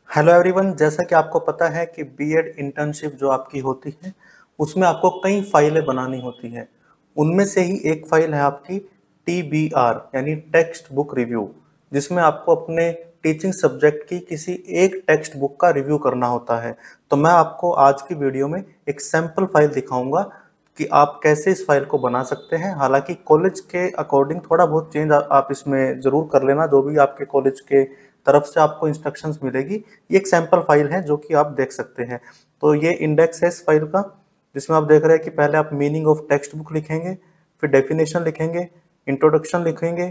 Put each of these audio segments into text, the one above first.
Hello everyone, जैसा कि आपको पता है कि बीएड इंटर्नशिप जो आपकी होती है उसमें आपको कई फाइलें बनानी होती हैं। उनमें से ही एक फाइल है आपकी टीबीआर यानी टेक्स्ट बुक रिव्यू, जिसमें आपको अपने टीचिंग सब्जेक्ट की किसी एक टेक्स्ट बुक का रिव्यू करना होता है। तो मैं आपको आज की वीडियो में एक सैम्पल फाइल दिखाऊंगा कि आप कैसे इस फाइल को बना सकते हैं। हालांकि कॉलेज के अकॉर्डिंग थोड़ा बहुत चेंज आप इसमें ज़रूर कर लेना, जो भी आपके कॉलेज के तरफ से आपको इंस्ट्रक्शंस मिलेगी। ये एक सैंपल फाइल है जो कि आप देख सकते हैं। तो ये इंडेक्स है इस फाइल का, जिसमें आप देख रहे हैं कि पहले आप मीनिंग ऑफ टेक्स्ट बुक लिखेंगे, फिर डेफिनेशन लिखेंगे, इंट्रोडक्शन लिखेंगे,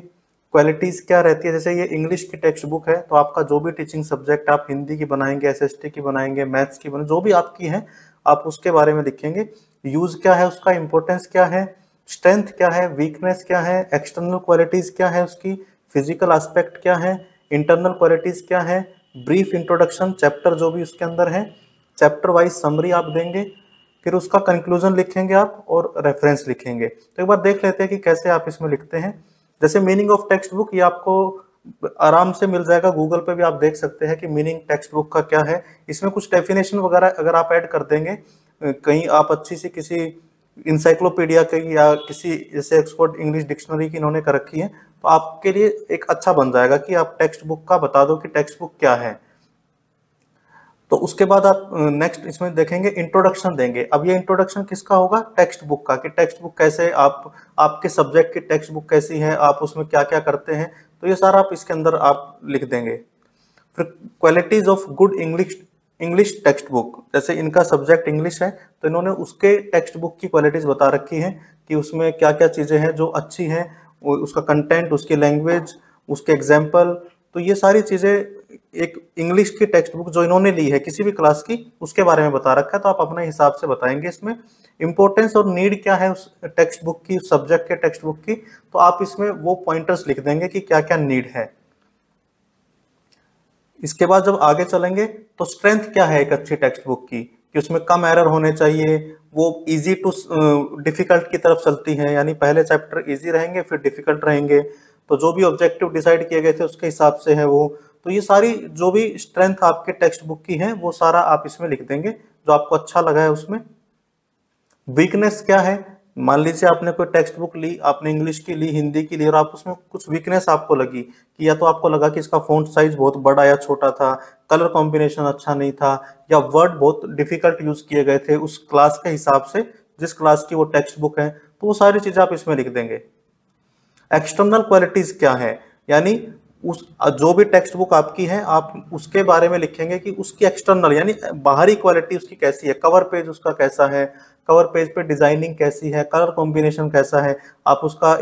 क्वालिटीज़ क्या रहती है। जैसे ये इंग्लिश की टेक्स्ट बुक है तो आपका जो भी टीचिंग सब्जेक्ट आप हिंदी की बनाएंगे, एसएसटी की बनाएंगे, मैथ्स की बनाएंगे, जो भी आपकी है आप उसके बारे में लिखेंगे। यूज़ क्या है उसका, इंपॉर्टेंस क्या है, स्ट्रेंथ क्या है, वीकनेस क्या है, एक्सटर्नल क्वालिटीज़ क्या है उसकी, फिजिकल एस्पेक्ट क्या है, इंटरनल क्वालिटीज़ क्या है, ब्रीफ इंट्रोडक्शन, चैप्टर जो भी उसके अंदर है, चैप्टर वाइज समरी आप देंगे, फिर उसका कंक्लूजन लिखेंगे आप और रेफरेंस लिखेंगे। तो एक बार देख लेते हैं कि कैसे आप इसमें लिखते हैं। जैसे मीनिंग ऑफ टेक्स्ट बुक, ये आपको आराम से मिल जाएगा, गूगल पे भी आप देख सकते हैं कि मीनिंग टेक्स्ट बुक का क्या है। इसमें कुछ डेफिनेशन वगैरह अगर आप ऐड कर देंगे, कहीं आप अच्छी सी किसी इंसाइक्लोपीडिया की या किसी जैसे एक्सपर्ट इंग्लिश डिक्शनरी की इन्होंने कर रखी है, तो आपके लिए एक अच्छा बन जाएगा कि आप टेक्स्ट बुक का बता दो कि टेक्स्ट बुक क्या है। तो उसके बाद आप नेक्स्ट इसमें देखेंगे इंट्रोडक्शन देंगे। अब ये इंट्रोडक्शन किसका होगा, टेक्स्ट बुक का, कि टेक्स्ट बुक कैसे आप आपके सब्जेक्ट की टेक्स्ट बुक कैसी है, आप उसमें क्या क्या करते हैं, तो ये सारा आप इसके अंदर आप लिख देंगे। फिर qualities of good English English text book, जैसे इनका सब्जेक्ट इंग्लिश है तो इन्होंने उसके टेक्स्ट बुक की क्वालिटीज बता रखी है कि उसमें क्या क्या चीज़ें हैं जो अच्छी हैं, उसका कंटेंट, उसकी लैंग्वेज, उसके एग्जाम्पल। तो ये सारी चीज़ें एक इंग्लिश की टेक्स्ट बुक जो इन्होंने ली है किसी भी क्लास की, उसके बारे में बता रखा है। तो आप अपने हिसाब से बताएंगे इसमें। इंपॉर्टेंस और नीड क्या है उस टेक्स्ट बुक की, उस सब्जेक्ट के टेक्स्ट बुक की, तो आप इसमें वो पॉइंटर्स लिख देंगे कि क्या क्या नीड है। इसके बाद जब आगे चलेंगे तो स्ट्रेंथ क्या है एक अच्छी टेक्स्ट बुक की, कि उसमें कम एरर होने चाहिए, वो इजी टू डिफिकल्ट की तरफ चलती है, यानी पहले चैप्टर इजी रहेंगे फिर डिफिकल्ट रहेंगे। तो जो भी ऑब्जेक्टिव डिसाइड किए गए थे उसके हिसाब से है वो। तो ये सारी जो भी स्ट्रेंथ आपके टेक्स्ट बुक की है वो सारा आप इसमें लिख देंगे जो आपको अच्छा लगा है उसमें। वीकनेस क्या है, मान लीजिए आपने कोई टेक्स्ट बुक ली, आपने इंग्लिश की ली, हिंदी की ली, और आप उसमें कुछ वीकनेस आपको लगी कि या तो आपको लगा कि इसका फ़ॉन्ट साइज बहुत बड़ा या छोटा था, कलर कॉम्बिनेशन अच्छा नहीं था, या वर्ड बहुत डिफिकल्ट यूज़ किए गए थे उस क्लास के हिसाब से, जिस क्लास की वो टेक्स्ट बुक है, तो वो सारी चीज़ें आप इसमें लिख देंगे। एक्सटर्नल क्वालिटीज क्या है, यानी उस जो भी टेक्स्ट बुक आपकी है आप उसके बारे में लिखेंगे कि उसकी एक्सटर्नल यानी बाहरी क्वालिटी उसकी कैसी है, कवर पेज उसका कैसा है, कवर पेज पे डिजाइनिंग कैसी है, कलर कॉम्बिनेशन कैसा है। आप उसका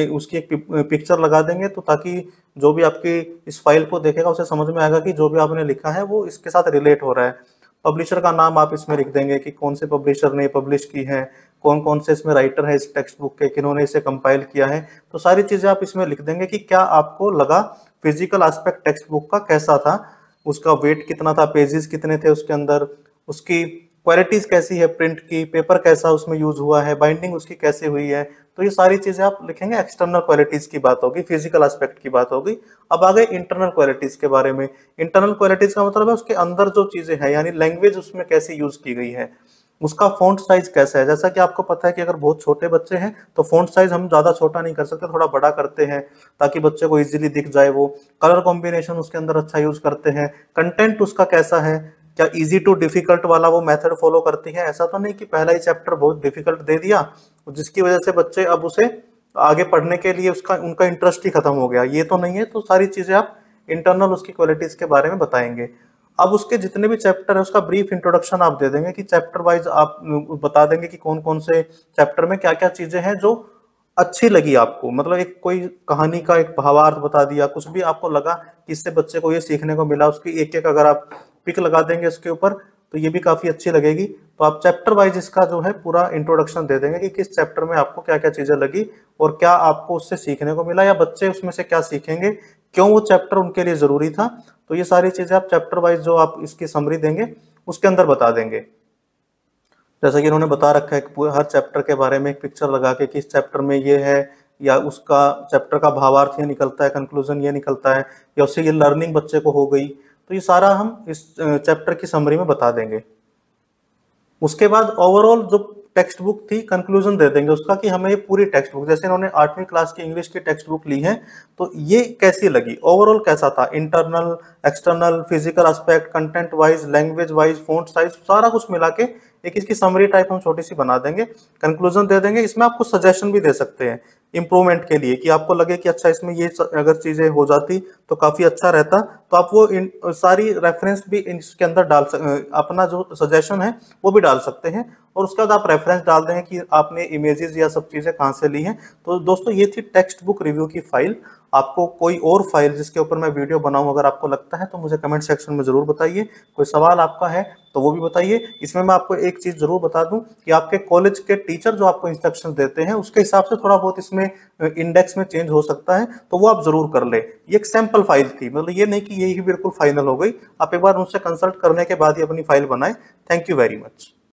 उसकी एक पिक्चर लगा देंगे, तो ताकि जो भी आपकी इस फाइल को देखेगा उसे समझ में आएगा कि जो भी आपने लिखा है वो इसके साथ रिलेट हो रहा है। पब्लिशर का नाम आप इसमें लिख देंगे कि कौन से पब्लिशर ने पब्लिश की है, कौन कौन से इसमें राइटर है इस टेक्स्ट बुक के, किन्होंने इसे कंपाइल किया है। तो सारी चीज़ें आप इसमें लिख देंगे कि क्या आपको लगा, फिजिकल एस्पेक्ट टेक्स्ट बुक का कैसा था, उसका वेट कितना था, पेजेस कितने थे उसके अंदर, उसकी क्वालिटीज़ कैसी है, प्रिंट की, पेपर कैसा उसमें यूज़ हुआ है, बाइंडिंग उसकी कैसे हुई है। तो ये सारी चीज़ें आप लिखेंगे। एक्सटर्नल क्वालिटीज़ की बात होगी, फिजिकल एस्पेक्ट की बात होगी। अब आ गए इंटरनल क्वालिटीज़ के बारे में। इंटरनल क्वालिटीज़ का मतलब है उसके अंदर जो चीज़ें हैं, यानी लैंग्वेज उसमें कैसे यूज़ की गई है, उसका फ़ॉन्ट साइज़ कैसा है। जैसा कि आपको पता है कि अगर बहुत छोटे बच्चे हैं तो फ़ॉन्ट साइज़ हम ज़्यादा छोटा नहीं कर सकते, थोड़ा बड़ा करते हैं ताकि बच्चे को ईज़िली दिख जाए वो। कलर कॉम्बिनेशन उसके अंदर अच्छा यूज़ करते हैं। कंटेंट उसका कैसा है, क्या ईजी टू डिफ़िकल्ट वाला वो मेथड फॉलो करती है। ऐसा तो नहीं कि पहला ही चैप्टर बहुत डिफ़िकल्ट दे दिया जिसकी वजह से बच्चे अब उसे आगे पढ़ने के लिए उसका उनका इंटरेस्ट ही खत्म हो गया, ये तो नहीं है। तो सारी चीज़ें आप इंटरनल उसकी क्वालिटीज़ के बारे में बताएंगे। अब उसके जितने भी चैप्टर है उसका ब्रीफ इंट्रोडक्शन आप दे देंगे कि चैप्टर वाइज आप बता देंगे कि कौन कौन से चैप्टर में क्या क्या चीजें हैं जो अच्छी लगी आपको। मतलब एक कोई कहानी का एक भावार्थ बता दिया, कुछ भी आपको लगा कि इससे बच्चे को ये सीखने को मिला, उसकी एक एक अगर आप पिक लगा देंगे उसके ऊपर तो ये भी काफी अच्छी लगेगी। तो आप चैप्टर वाइज इसका जो है पूरा इंट्रोडक्शन दे देंगे कि किस चैप्टर में आपको क्या क्या चीजें लगी और क्या आपको उससे सीखने को मिला, या बच्चे उसमें से क्या सीखेंगे, क्यों वो चैप्टर उनके लिए जरूरी था। तो ये सारी चीजें आप चैप्टर वाइज जो आप इसकी समरी देंगे उसके अंदर बता देंगे। जैसा कि इन्होंने बता रखा है कि हर चैप्टर के बारे में एक पिक्चर लगा के कि इस चैप्टर में ये है, या उसका चैप्टर का भावार्थ ये निकलता है, कंक्लूजन ये निकलता है, या उससे ये लर्निंग बच्चे को हो गई। तो ये सारा हम इस चैप्टर की समरी में बता देंगे। उसके बाद ओवरऑल जो टेक्स्ट बुक थी कंक्लूजन दे देंगे उसका कि हमें ये पूरी टेक्स्ट बुक, जैसे इन्होंने 8वीं क्लास की इंग्लिश की टेक्स्ट बुक ली है, तो ये कैसी लगी, ओवरऑल कैसा था, internal, external, physical aspect, content wise, language wise, font size, सारा कुछ मिला के एक इसकी समरी टाइप हम छोटी सी बना देंगे, कंक्लूजन दे देंगे। इसमें आपको सजेशन भी दे सकते हैं इंप्रूवमेंट के लिए कि आपको लगे कि अच्छा इसमें ये अगर चीजें हो जाती तो काफी अच्छा रहता, तो आप वो सारी रेफरेंस भी इसके अंदर अपना जो सजेशन है वो भी डाल सकते हैं, और उसके बाद आप रेफरेंस डाल दें कि आपने इमेजेस या सब चीजें कहाँ से ली हैं। तो दोस्तों ये थी टेक्स्ट बुक रिव्यू की फाइल। आपको कोई और फाइल जिसके ऊपर मैं वीडियो बनाऊं अगर आपको लगता है तो मुझे कमेंट सेक्शन में जरूर बताइए। कोई सवाल आपका है तो वो भी बताइए। इसमें मैं आपको एक चीज जरूर बता दूं कि आपके कॉलेज के टीचर जो आपको इंस्ट्रक्शन देते हैं उसके हिसाब से थोड़ा बहुत इसमें इंडेक्स में चेंज हो सकता है, तो वो आप जरूर कर ले। ये एक सैंपल फाइल थी, मतलब ये नहीं कि यही बिल्कुल फाइनल हो गई। आप एक बार उनसे कंसल्ट करने के बाद ही अपनी फाइल बनाएं। Thank you very much.